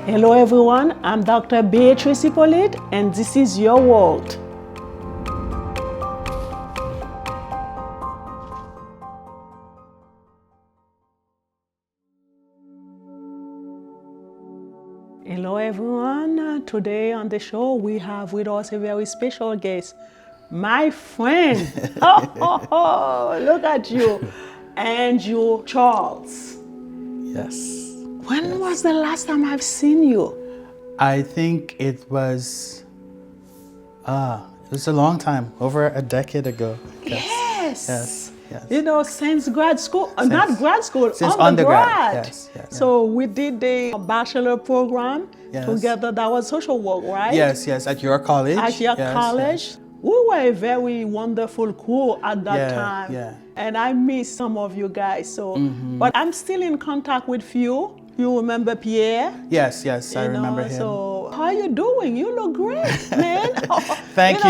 Hello everyone, I'm Dr. Beatrice Hippolyte and this is your world. Hello everyone, today on the show we have with us a very special guest, my friend. Look at you, Andrew Charles. Yes. When was the last time I've seen you? I think it was a long time, over a decade ago. Yes. Yes. You know, since grad school, not grad school, Since undergrad. Yes. So we did the bachelor program together. That was social work, right? Yes. At your college. At your college. Yes. We were a very wonderful crew at that time. Yeah. And I miss some of you guys. So, but I'm still in contact with few. You remember Pierre? Yes, I remember him. So, how are you doing? You look great, man. Thank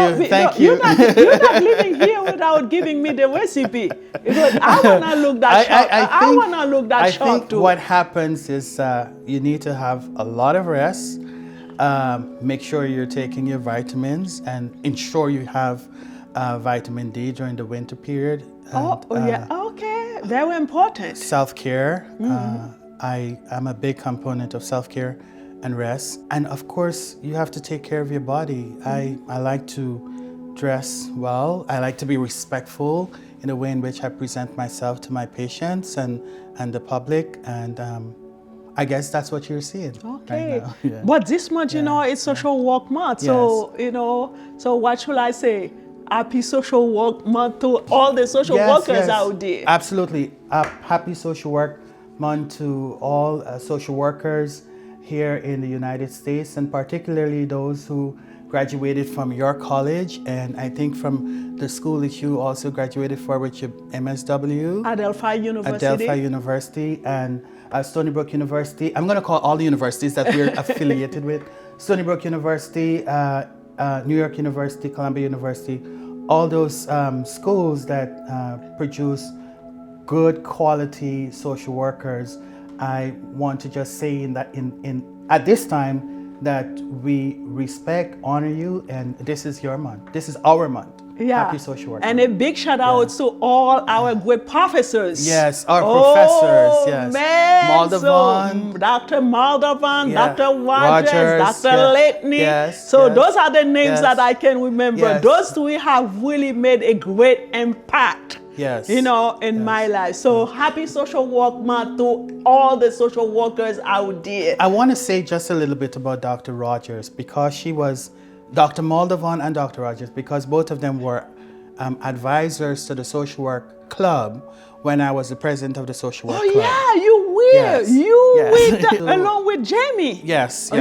you. You're not leaving here without giving me the recipe. Because I want to look that sharp. I want to look that sharp I think too. what happens is you need to have a lot of rest. Make sure you're taking your vitamins and ensure you have vitamin D during the winter period. And, okay. Very important. Self-care. I am a big component of self-care and rest. And of course, you have to take care of your body. I like to dress well. I like to be respectful in the way in which I present myself to my patients and the public. And I guess that's what you're seeing Okay. right now. Yeah. But this month, it's Social Work Month. So, so what should I say? Happy Social Work Month to all the social workers out there. Absolutely. Happy Social Work Month to all social workers here in the United States, and particularly those who graduated from your college, and I think from the school that you also graduated for, which is MSW. Adelphi University and Stony Brook University. I'm going to call all the universities that we're affiliated with. Stony Brook University, New York University, Columbia University, all those schools that produce good quality social workers. I want to just say at this time that we respect, honor you, and this is your month. This is our month. Yeah. Happy Social Work And Month. a big shout out to all our great professors. Yes, our professors. Yes. Man. Moldovan. So, Dr. Moldovan, Yeah. Dr. Rogers, Dr. Latney. Yes. So those are the names that I can remember. Yes. Those three have really made a great impact. Yes. In my life. So happy Social Work Month to all the social workers out there. I want to say just a little bit about Dr. Rogers, because she was Dr. Moldovan and Dr. Rogers, because both of them were advisors to the social work club when I was the president of the social work club. Yeah, you were. Yes. With along with Jamie. Yes.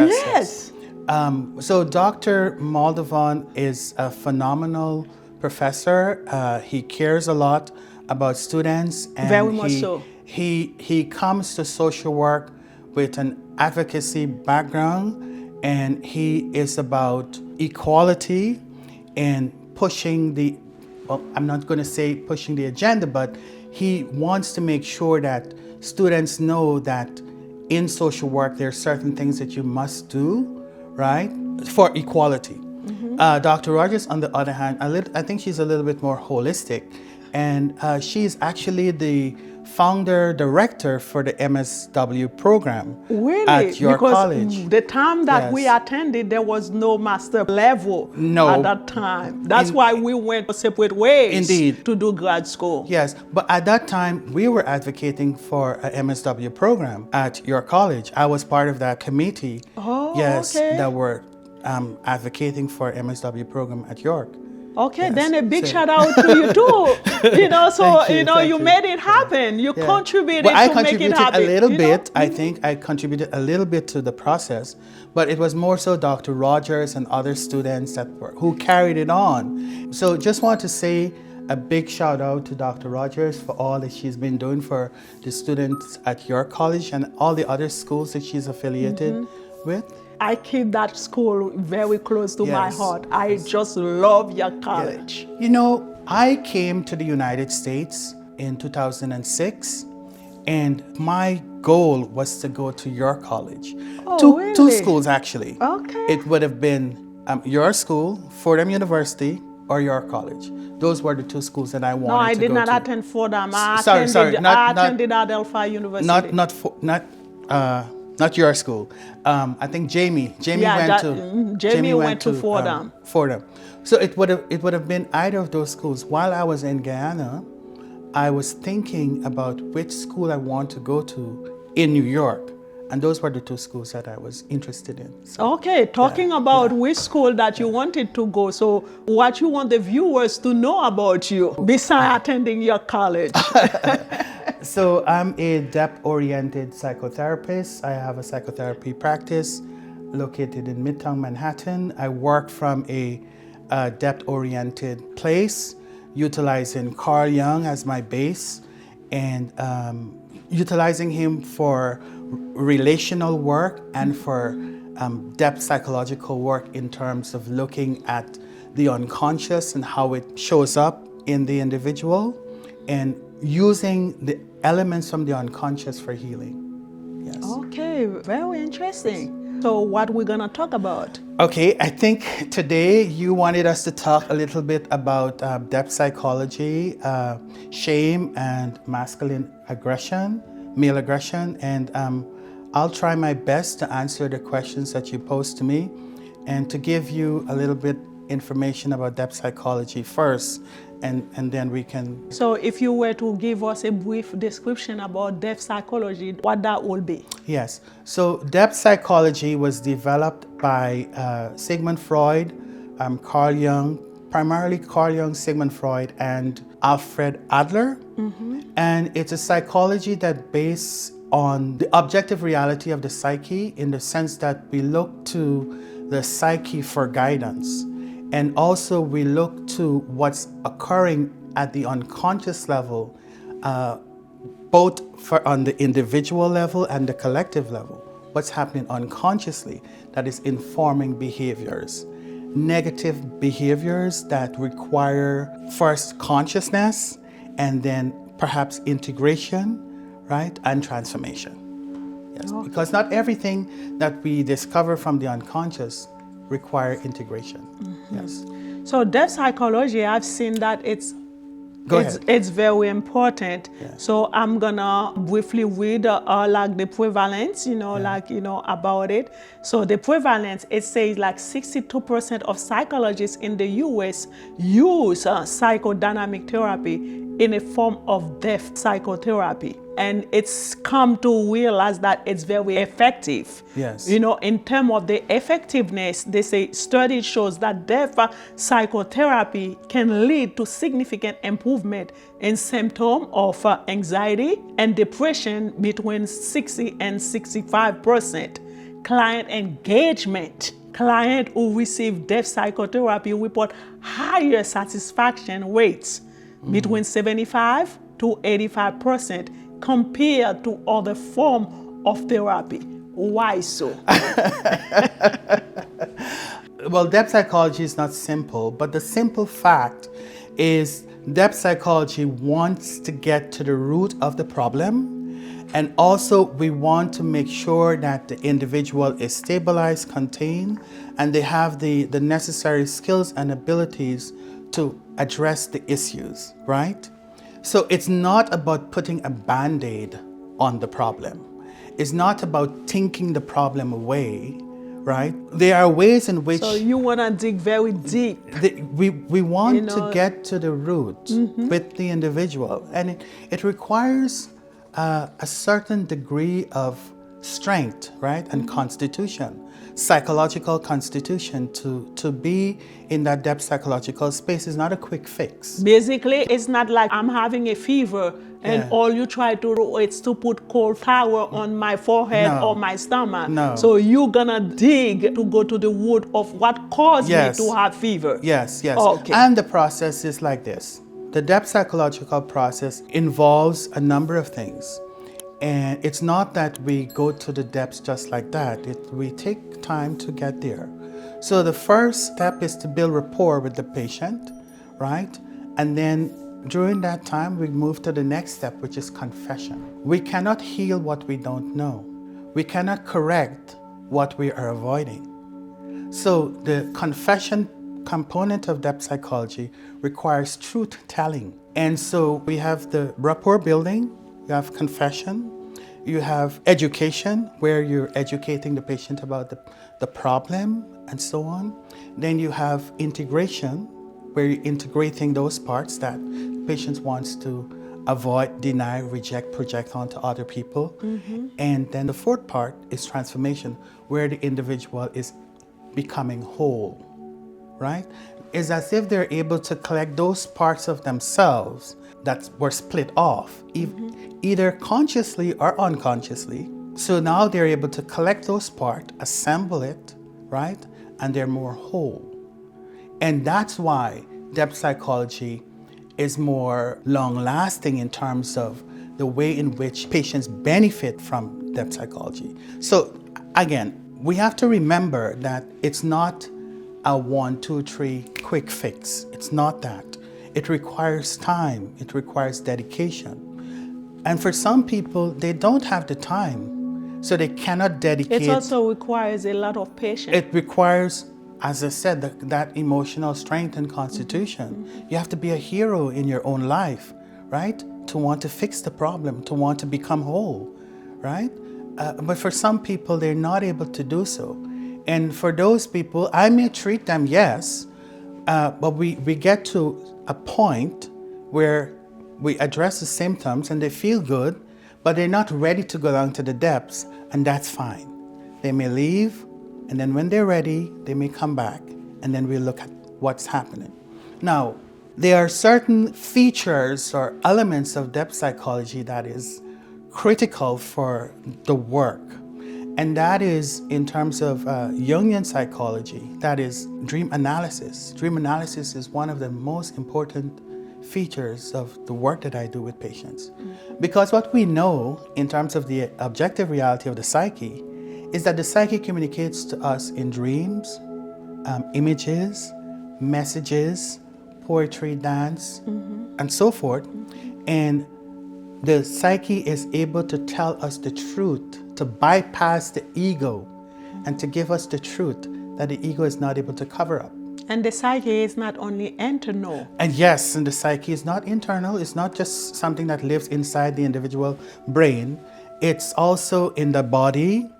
So Dr. Moldovan is a phenomenal professor. He cares a lot about students, and very much so. He comes to social work with an advocacy background, and he is about equality and pushing I'm not going to say pushing the agenda, but he wants to make sure that students know that in social work there are certain things that you must do, right, for equality. Dr. Rogers, on the other hand, I think she's a little bit more holistic, and she's actually the founder director for the MSW program at your college. The time that we attended, there was no master level at that time. That's why we went separate ways. Indeed. To do grad school. Yes, but at that time, we were advocating for an MSW program at your college. I was part of that committee. That were advocating for MSW program at York. Okay, then a big shout out to you too. You made it happen. You contributed to make it happen. A little bit. I think I contributed a little bit to the process, but it was more so Dr. Rogers and other students who carried it on. So just want to say a big shout out to Dr. Rogers for all that she's been doing for the students at your college and all the other schools that she's affiliated with. I keep that school very close to my heart. I just love your college. I came to the United States in 2006, and my goal was to go to your college. Oh, Two really? schools actually. Okay. It would have been your school, Fordham University, or your college. Those were the two schools that I wanted No, I to did go not to. attend Fordham. I Sorry, attended Adelphi University. not your school. I think Jamie Jamie went to Fordham. Fordham. So it would have been either of those schools. While I was in Guyana, I was thinking about which school I want to go to in New York, and those were the two schools that I was interested in. So, Okay, talking about which school that you wanted to go, so what you want the viewers to know about you besides attending your college? So I'm a depth-oriented psychotherapist. I have a psychotherapy practice located in Midtown Manhattan. I work from a depth-oriented place, utilizing Carl Jung as my base and utilizing him for relational work and for depth psychological work in terms of looking at the unconscious and how it shows up in the individual and using the elements from the unconscious for healing. Yes. Okay, very interesting. So what we're gonna talk about? Okay, I think today you wanted us to talk a little bit about depth psychology, shame and masculine aggression, male aggression, and I'll try my best to answer the questions that you posed to me and to give you a little bit information about depth psychology first, and then we can... So if you were to give us a brief description about depth psychology, what that would be? Yes. So depth psychology was developed by Sigmund Freud, Carl Jung, primarily Carl Jung, Sigmund Freud, and Alfred Adler. Mm-hmm. And it's a psychology that based on the objective reality of the psyche, in the sense that we look to the psyche for guidance. And also we look to what's occurring at the unconscious level, both on the individual level and the collective level. What's happening unconsciously that is informing behaviors. Negative behaviors that require first consciousness and then perhaps integration, right, and transformation. Yes, okay. Because not everything that we discover from the unconscious require integration. Mm-hmm. Yes. So depth psychology, I've seen that it's very important. Yeah. So I'm gonna briefly read like the prevalence, about it. So the prevalence, it says like 62% of psychologists in the US use psychodynamic therapy in a form of depth psychotherapy. And it's come to realize that it's very effective. Yes. In terms of the effectiveness, they say study shows that depth psychotherapy can lead to significant improvement in symptoms of anxiety and depression between 60 and 65%. Client engagement. Clients who receive depth psychotherapy report higher satisfaction rates between 75 to 85% compared to other forms of therapy. Why so? Well, depth psychology is not simple, but the simple fact is depth psychology wants to get to the root of the problem, and also we want to make sure that the individual is stabilized, contained, and they have the necessary skills and abilities to address the issues, right? So it's not about putting a Band-Aid on the problem. It's not about thinking the problem away, right? There are ways in which... So you want to dig very deep. We want to get to the root with the individual. And it requires a certain degree of strength, right? And constitution, psychological constitution to be in that depth psychological space is not a quick fix. Basically, it's not like I'm having a fever and all you try to do is to put cold towel on my forehead or my stomach. No. So you're gonna dig to go to the root of what caused me to have fever. Yes. Okay. And the process is like this. The depth psychological process involves a number of things. And it's not that we go to the depths just like that. We take time to get there. So the first step is to build rapport with the patient, right? And then during that time, we move to the next step, which is confession. We cannot heal what we don't know. We cannot correct what we are avoiding. So the confession component of depth psychology requires truth telling. And so we have the rapport building, you have confession, you have education, where you're educating the patient about the problem and so on. Then you have integration, where you're integrating those parts that patients wants to avoid, deny, reject, project onto other people. And then the fourth part is transformation, where the individual is becoming whole, right? It's as if they're able to collect those parts of themselves that were split off, either consciously or unconsciously. So now they're able to collect those parts, assemble it, right? And they're more whole. And that's why depth psychology is more long-lasting in terms of the way in which patients benefit from depth psychology. So again, we have to remember that it's not a 1, 2, 3 quick fix. It's not that. It requires time. It requires dedication. And for some people, they don't have the time, so they cannot dedicate. It also requires a lot of patience. It requires, as I said, that emotional strength and constitution. You have to be a hero in your own life, right? To want to fix the problem, to want to become whole, right? But for some people, they're not able to do so. And for those people, I may treat them, yes, but we get to a point where we address the symptoms and they feel good, but they're not ready to go down to the depths, and that's fine. They may leave, and then when they're ready, they may come back, and then we look at what's happening. Now, there are certain features or elements of depth psychology that is critical for the work. And that is in terms of Jungian psychology, that is dream analysis. Dream analysis is one of the most important features of the work that I do with patients. Because what we know in terms of the objective reality of the psyche is that the psyche communicates to us in dreams, images, messages, poetry, dance, and so forth. And the psyche is able to tell us the truth, to bypass the ego, and to give us the truth that the ego is not able to cover up. And the psyche is not only internal. And yes, and the psyche is not internal. It's not just something that lives inside the individual brain. It's also in the body,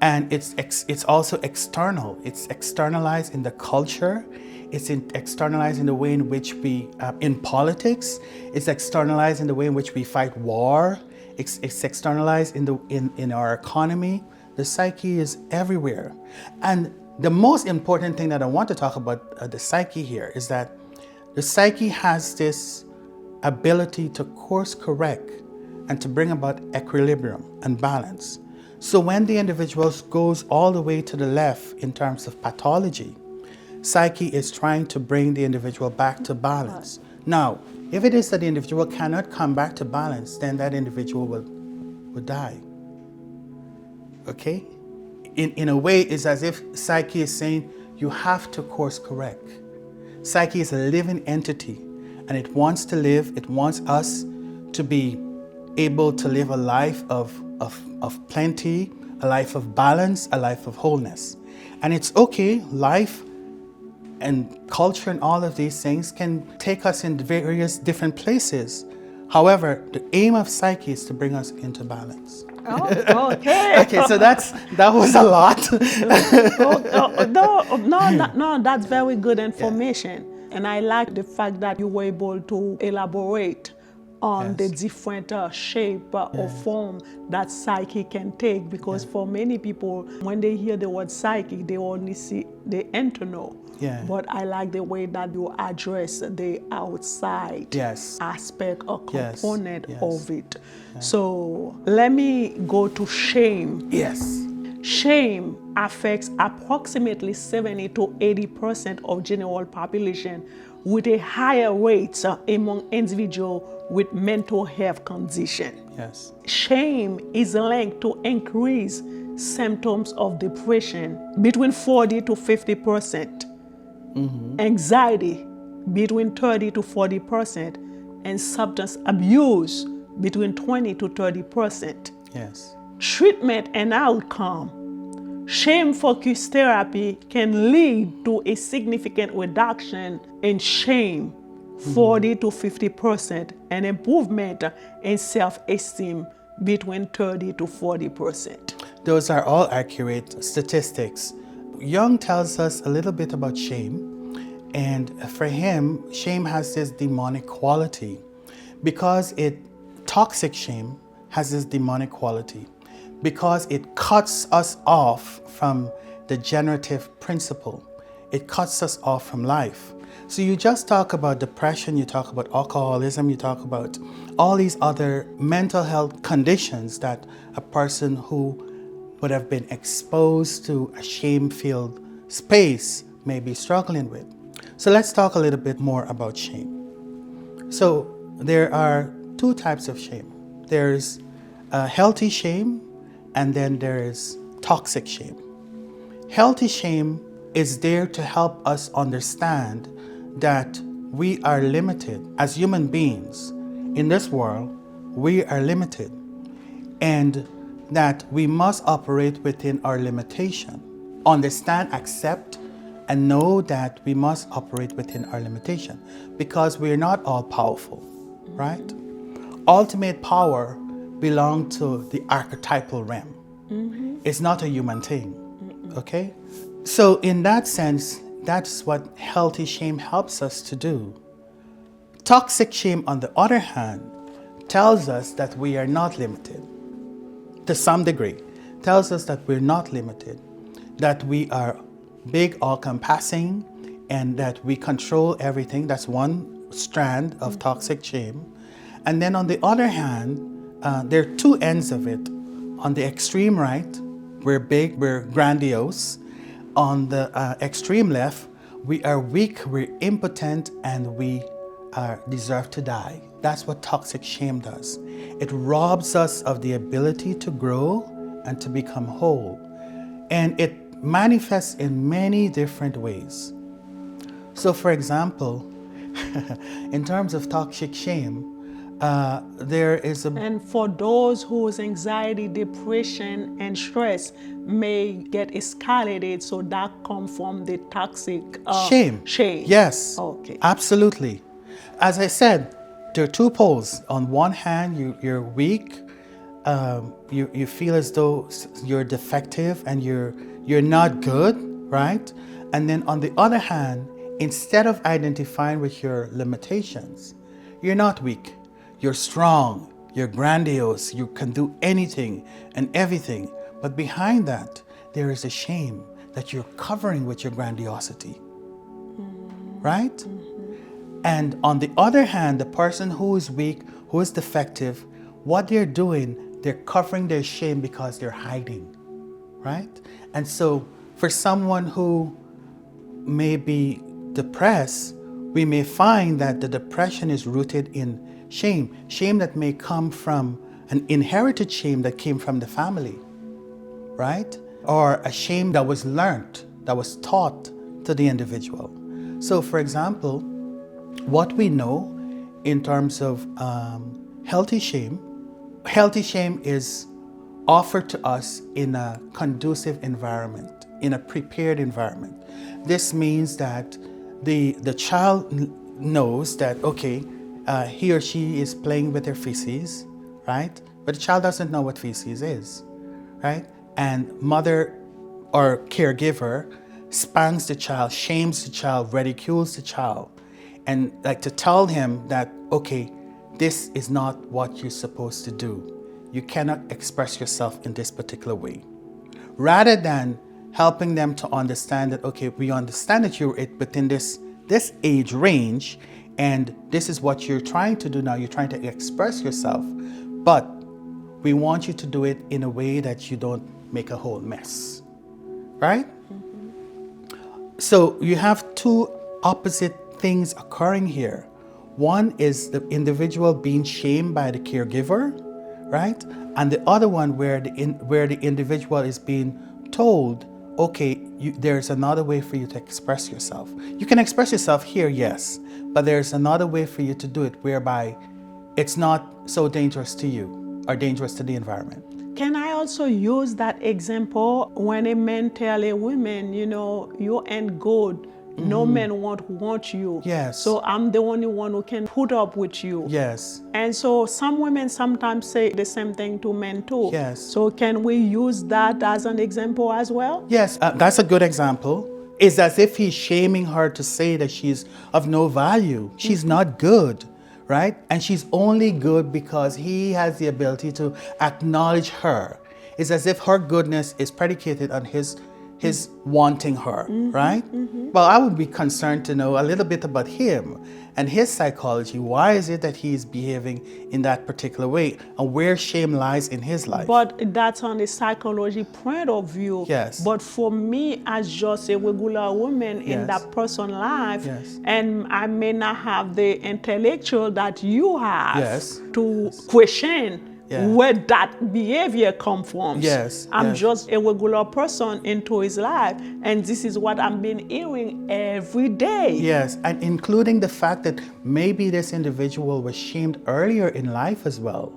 and it's also external. It's externalized in the culture. It's externalized in the way in which we, in politics. It's externalized in the way in which we fight war. It's externalized in our economy. The psyche is everywhere. And the most important thing that I want to talk about the psyche here is that the psyche has this ability to course correct and to bring about equilibrium and balance. So when the individual goes all the way to the left in terms of pathology, psyche is trying to bring the individual back to balance. Now, if it is that the individual cannot come back to balance, then that individual will die. Okay? In a way, it's as if psyche is saying, you have to course correct. Psyche is a living entity, and it wants to live. It wants us to be able to live a life of plenty, a life of balance, a life of wholeness. And it's okay, life and culture and all of these things can take us in various different places. However, the aim of psyche is to bring us into balance. Oh, okay. Okay, so that was a lot. No, that's very good information. Yeah. And I like the fact that you were able to elaborate on the different shape or form that psyche can take, because for many people, when they hear the word psychic, they only see the internal. Yeah. But I like the way that you address the outside aspect or component of it. Yeah. So let me go to shame. Yes. Shame affects approximately 70 to 80% of general population, with a higher rate among individuals with mental health condition. Yes. Shame is linked to increased symptoms of depression between 40 to 50%, anxiety between 30 to 40%, and substance abuse between 20 to 30%. Yes. Treatment and outcome. Shame-focused therapy can lead to a significant reduction in shame, 40 to 50%, and improvement in self-esteem between 30 to 40%. Those are all accurate statistics. Jung tells us a little bit about shame, and for him, shame has this demonic quality because toxic shame has this demonic quality because it cuts us off from the generative principle. It cuts us off from life. So you just talk about depression, you talk about alcoholism, you talk about all these other mental health conditions that a person who would have been exposed to a shame-filled space may be struggling with. So let's talk a little bit more about shame. So there are two types of shame. There's healthy shame, and then there's toxic shame. Healthy shame is there to help us understand that we are limited as human beings in this world. We are limited, and that we must operate within our limitation. Understand, accept, and know that we must operate within our limitation because we are not all powerful, right? Ultimate power belongs to the archetypal realm. It's not a human thing, okay? So in that sense, that's what healthy shame helps us to do. Toxic shame, on the other hand, tells us that we are not limited. To some degree, tells us that we're not limited, that we are big, all-encompassing, and that we control everything. That's one strand of toxic shame. And then on the other hand, there are two ends of it. On the extreme right, we're big, we're grandiose. On the extreme left, we are weak, we're impotent, and we deserve to die. That's what toxic shame does. It robs us of the ability to grow and to become whole. And it manifests in many different ways. So for example, in terms of toxic shame, there is a... And for those whose anxiety, depression, and stress may get escalated, so that comes from the toxic shame. Shame. Yes. Okay. Absolutely. As I said, there are two poles. On one hand, you're weak. You feel as though you're defective and you're not good, right? And then on the other hand, instead of identifying with your limitations, you're not weak. You're strong. You're grandiose. You can do anything and everything. But behind that, there is a shame that you're covering with your grandiosity, right? And on the other hand, the person who is weak, who is defective, what they're doing, they're covering their shame because they're hiding, right? And so for someone who may be depressed, we may find that the depression is rooted in shame. Shame that may come from an inherited shame that came from the family, right? Or a shame that was learned, that was taught to the individual. So for example, what we know in terms of healthy shame is offered to us in a conducive environment, in a prepared environment. This means that the child knows that, okay, he or she is playing with their feces, right? But the child doesn't know what feces is, right? And mother or caregiver spanks the child, shames the child, ridicules the child, and like to tell him that, okay, this is not what you're supposed to do. You cannot express yourself in this particular way. Rather than helping them to understand that, okay, we understand that you're within this age range, and this is what you're trying to do now. You're trying to express yourself, but we want you to do it in a way that you don't make a whole mess, right? So you have two opposite things occurring here. One is the individual being shamed by the caregiver, right? And the other one where the individual is being told okay, there's another way for you to express yourself. You can express yourself here, yes, but there's another way for you to do it whereby it's not so dangerous to you or dangerous to the environment. Can I also use that example when a man tell a woman, you ain't good, no man won't want you. Yes. So I'm the only one who can put up with you. Yes. And so some women sometimes say the same thing to men too. Yes. So can we use that as an example as well? Yes, that's a good example. It's as if he's shaming her to say that she's of no value. She's not good, right? And she's only good because he has the ability to acknowledge her. It's as if her goodness is predicated on his wanting her, right? Well, I would be concerned to know a little bit about him and his psychology. Why is it that he's behaving in that particular way, and where shame lies in his life? But that's on the psychology point of view. Yes. But for me, as just a regular woman in Yes. that person's life, Yes. and I may not have the intellectual that you have Yes. to question Yeah. where that behavior comes from. Yes, I'm yes. just a regular person into his life, and this is what I've been hearing every day. Yes, and including the fact that maybe this individual was shamed earlier in life as well,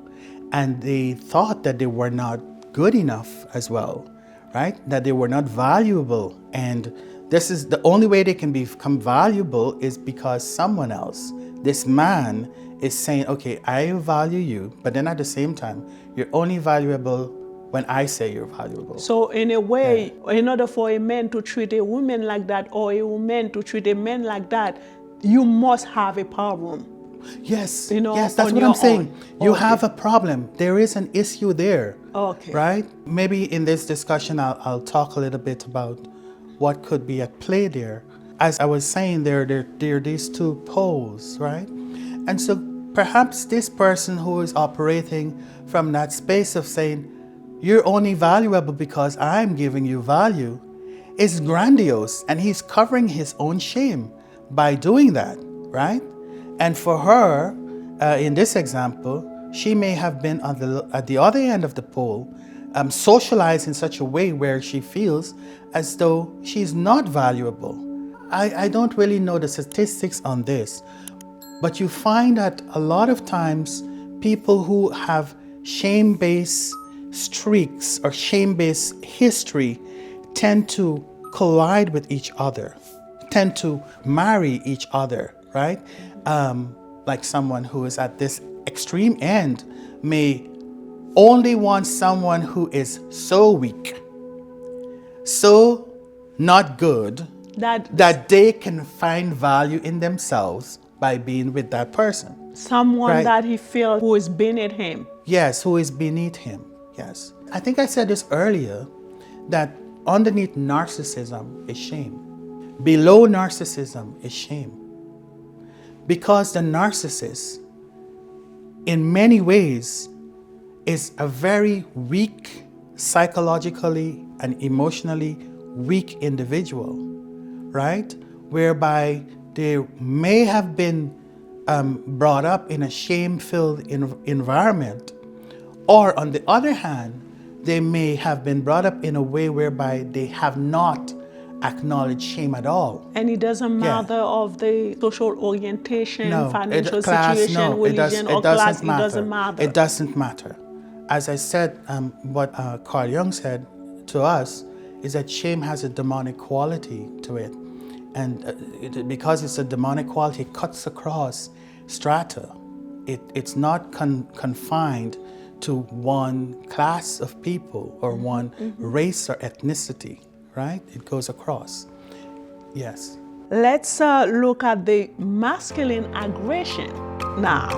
and they thought that they were not good enough as well, right? That they were not valuable. And this is the only way they can become valuable is because someone else, this man, is saying, okay, I value you, but then at the same time, you're only valuable when I say you're valuable. So in a way, in order for a man to treat a woman like that, or a woman to treat a man like that, you must have a problem. Yes, You know, yes, that's on what your I'm saying. own. You Okay. have a problem. There is an issue there. Okay. Right? Maybe in this discussion, I'll talk a little bit about what could be at play there. As I was saying, there are these two poles, right? And so perhaps this person who is operating from that space of saying, you're only valuable because I'm giving you value, is grandiose, and he's covering his own shame by doing that, right? And for her, in this example, she may have been at the other end of the pole, socialized in such a way where she feels as though she's not valuable. I don't really know the statistics on this, but you find that a lot of times people who have shame-based streaks or shame-based history tend to collide with each other, tend to marry each other, right? Like someone who is at this extreme end may only want someone who is so weak, so not good, that they can find value in themselves by being with that person. Someone Right. that he feels who is beneath him. Yes, who is beneath him. Yes. I think I said this earlier, that underneath narcissism is shame. Below narcissism is shame. Because the narcissist, in many ways, is a very weak, psychologically and emotionally weak individual, right? Whereby they may have been brought up in a shame-filled environment, or on the other hand, they may have been brought up in a way whereby they have not acknowledged shame at all. And it doesn't matter of the social orientation, No, financial class, situation, no, religion, or class, it doesn't matter. It doesn't matter. As I said, what Carl Jung said to us is that shame has a demonic quality to it. And because it's a demonic quality, it cuts across strata. It's not confined to one class of people or one race or ethnicity, right? It goes across. Yes. Let's look at the masculine aggression now.